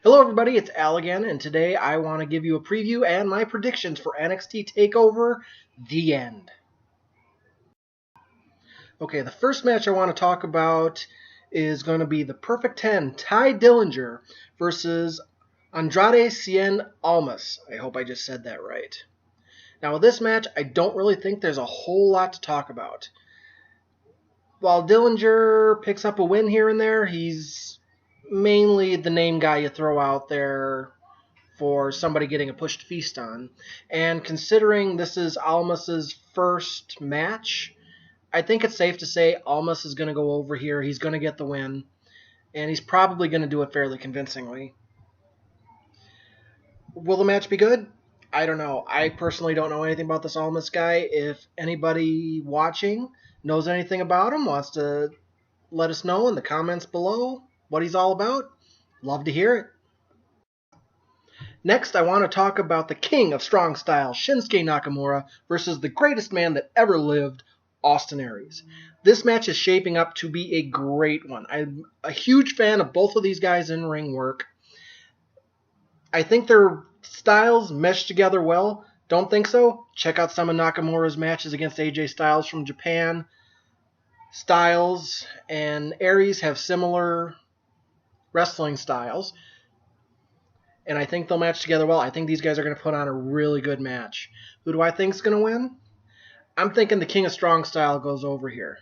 Hello everybody, it's Al again, and today I want to give you a preview and my predictions for NXT Takeover, The End. Okay, the first match I want to talk about is going to be the Perfect 10, Ty Dillinger versus Andrade Cien Almas. I hope I just said that right. Now with this match, I don't really think there's a whole lot to talk about. While Dillinger picks up a win here and there, he's mainly the name guy you throw out there for somebody getting a pushed feast on. And considering this is Almas's first match, I think it's safe to say Almas is going to go over here. He's going to get the win, and he's probably going to do it fairly convincingly. Will the match be good? I don't know. I personally don't know anything about this Almas guy. If anybody watching knows anything about him, wants to let us know in the comments below what he's all about, love to hear it. Next, I want to talk about the king of strong style, Shinsuke Nakamura, versus the greatest man that ever lived, Austin Aries. This match is shaping up to be a great one. I'm a huge fan of both of these guys in ring work. I think their styles mesh together well. Don't think so? Check out some of Nakamura's matches against AJ Styles from Japan. Styles and Aries have similar wrestling styles, and I think they'll match together well. I think these guys are going to put on a really good match. Who do I think is going to win? I'm thinking the King of Strong Style goes over here.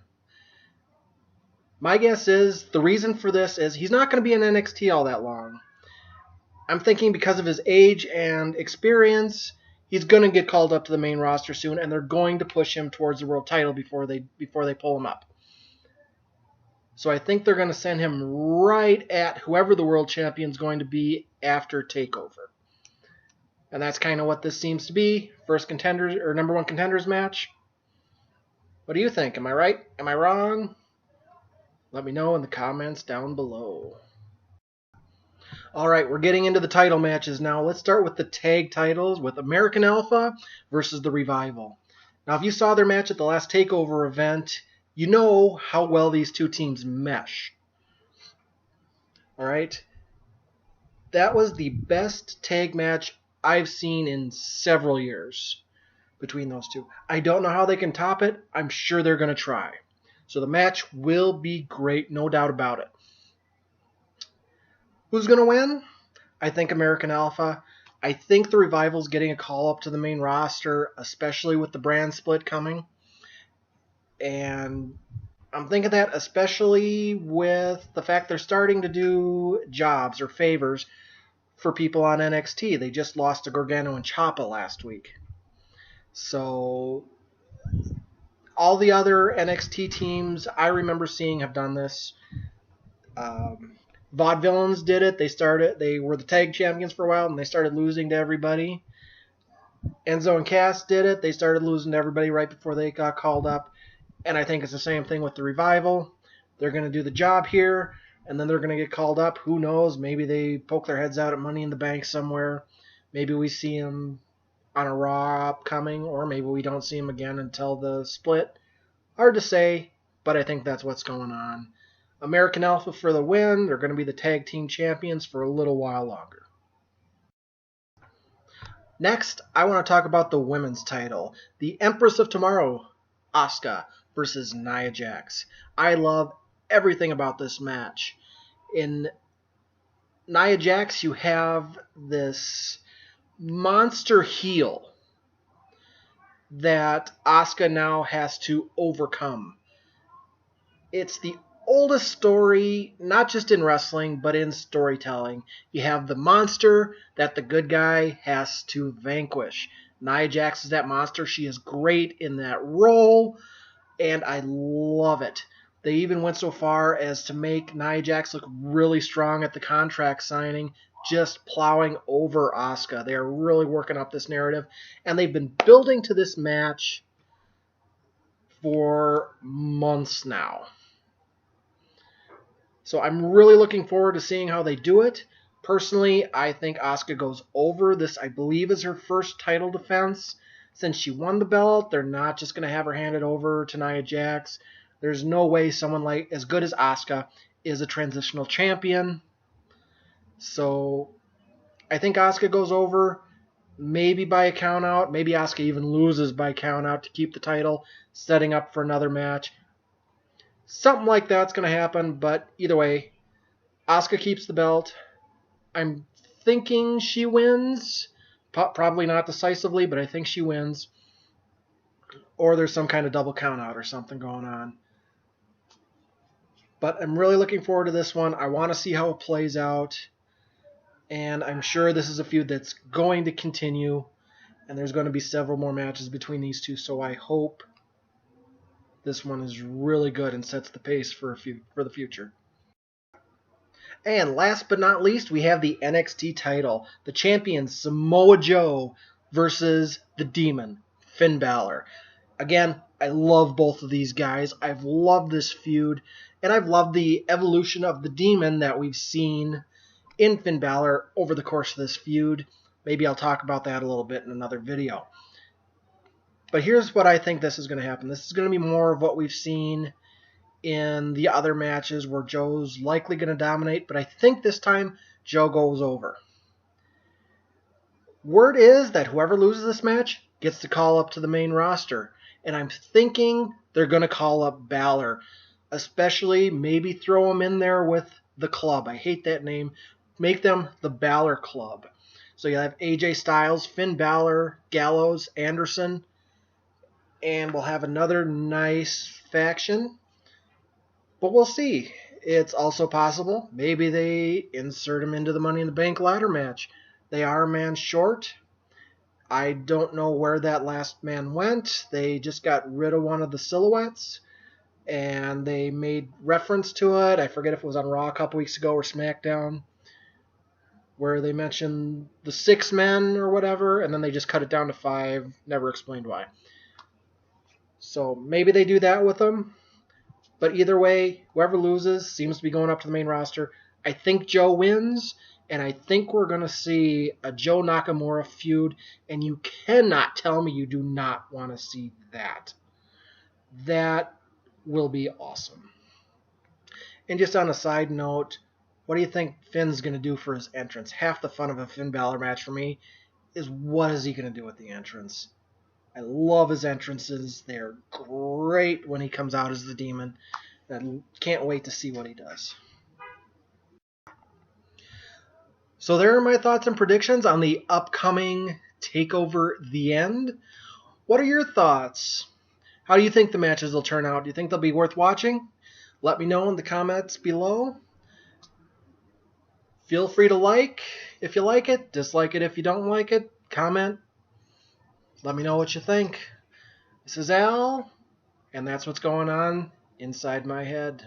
My guess is the reason for this is he's not going to be in NXT all that long. I'm thinking because of his age and experience, he's going to get called up to the main roster soon, and they're going to push him towards the world title before they pull him up. So I think they're going to send him right at whoever the world champion is going to be after Takeover. And that's kind of what this seems to be. First contenders or number one contenders match. What do you think? Am I right? Am I wrong? Let me know in the comments down below. Alright, we're getting into the title matches now. Let's start with the tag titles with American Alpha versus the Revival. Now, if you saw their match at the last Takeover event, you know how well these two teams mesh. Alright? That was the best tag match I've seen in several years between those two. I don't know how they can top it. I'm sure they're going to try. So the match will be great, no doubt about it. Who's going to win? I think American Alpha. I think the Revival's getting a call up to the main roster, especially with the brand split coming. And I'm thinking that especially with the fact they're starting to do jobs or favors for people on NXT. They just lost to Gargano and Ciampa last week. So all the other NXT teams I remember seeing have done this. Vaudevillains did it. They were the tag champions for a while, and they started losing to everybody. Enzo and Cass did it. They started losing to everybody right before they got called up. And I think it's the same thing with the Revival. They're going to do the job here, and then they're going to get called up. Who knows? Maybe they poke their heads out at Money in the Bank somewhere. Maybe we see them on a Raw upcoming, or maybe we don't see them again until the split. Hard to say, but I think that's what's going on. American Alpha for the win. They're going to be the tag team champions for a little while longer. Next, I want to talk about the women's title. The Empress of Tomorrow, Asuka, versus Nia Jax. I love everything about this match. In Nia Jax, you have this monster heel that Asuka now has to overcome. It's the oldest story, not just in wrestling, but in storytelling. You have the monster that the good guy has to vanquish. Nia Jax is that monster. She is great in that role, and I love it. They even went so far as to make Nia Jax look really strong at the contract signing, just plowing over Asuka. They are really working up this narrative, and they've been building to this match for months now. So I'm really looking forward to seeing how they do it. Personally, I think Asuka goes over. This, I believe, is her first title defense. Since she won the belt, they're not just going to have her handed over to Nia Jax. There's no way someone like as good as Asuka is a transitional champion. So I think Asuka goes over, maybe by a count out. Maybe Asuka even loses by count out to keep the title, setting up for another match. Something like that's going to happen, but either way, Asuka keeps the belt. I'm thinking she wins. Probably not decisively, but I think she wins. Or there's some kind of double count out or something going on. But I'm really looking forward to this one. I want to see how it plays out. And I'm sure this is a feud that's going to continue. And there's going to be several more matches between these two. So I hope this one is really good and sets the pace for the future. And last but not least, we have the NXT title. The champion, Samoa Joe, versus the Demon, Finn Balor. Again, I love both of these guys. I've loved this feud, and I've loved the evolution of the Demon that we've seen in Finn Balor over the course of this feud. Maybe I'll talk about that a little bit in another video. But here's what I think this is going to happen. This is going to be more of what we've seen in the other matches where Joe's likely going to dominate, but I think this time Joe goes over. Word is that whoever loses this match gets to call up to the main roster, and I'm thinking they're going to call up Balor, especially maybe throw him in there with the Club. I hate that name. Make them the Balor Club. So you have AJ Styles, Finn Balor, Gallows, Anderson, and we'll have another nice faction. But we'll see. It's also possible maybe they insert him into the Money in the Bank ladder match. They are a man short. I don't know where that last man went. They just got rid of one of the silhouettes, and they made reference to it. I forget if it was on Raw a couple weeks ago or SmackDown, where they mentioned the 6 men or whatever, and then they just cut it down to 5. Never explained why. So maybe they do that with them. But either way, whoever loses seems to be going up to the main roster. I think Joe wins, and I think we're going to see a Joe Nakamura feud, and you cannot tell me you do not want to see that. That will be awesome. And just on a side note, what do you think Finn's going to do for his entrance? Half the fun of a Finn Balor match for me is what is he going to do with the entrance? I love his entrances. They're great when he comes out as the Demon. I can't wait to see what he does. So there are my thoughts and predictions on the upcoming Takeover The End. What are your thoughts? How do you think the matches will turn out? Do you think they'll be worth watching? Let me know in the comments below. Feel free to like if you like it, dislike it if you don't like it, comment. Let me know what you think. This is Al, and that's what's going on inside my head.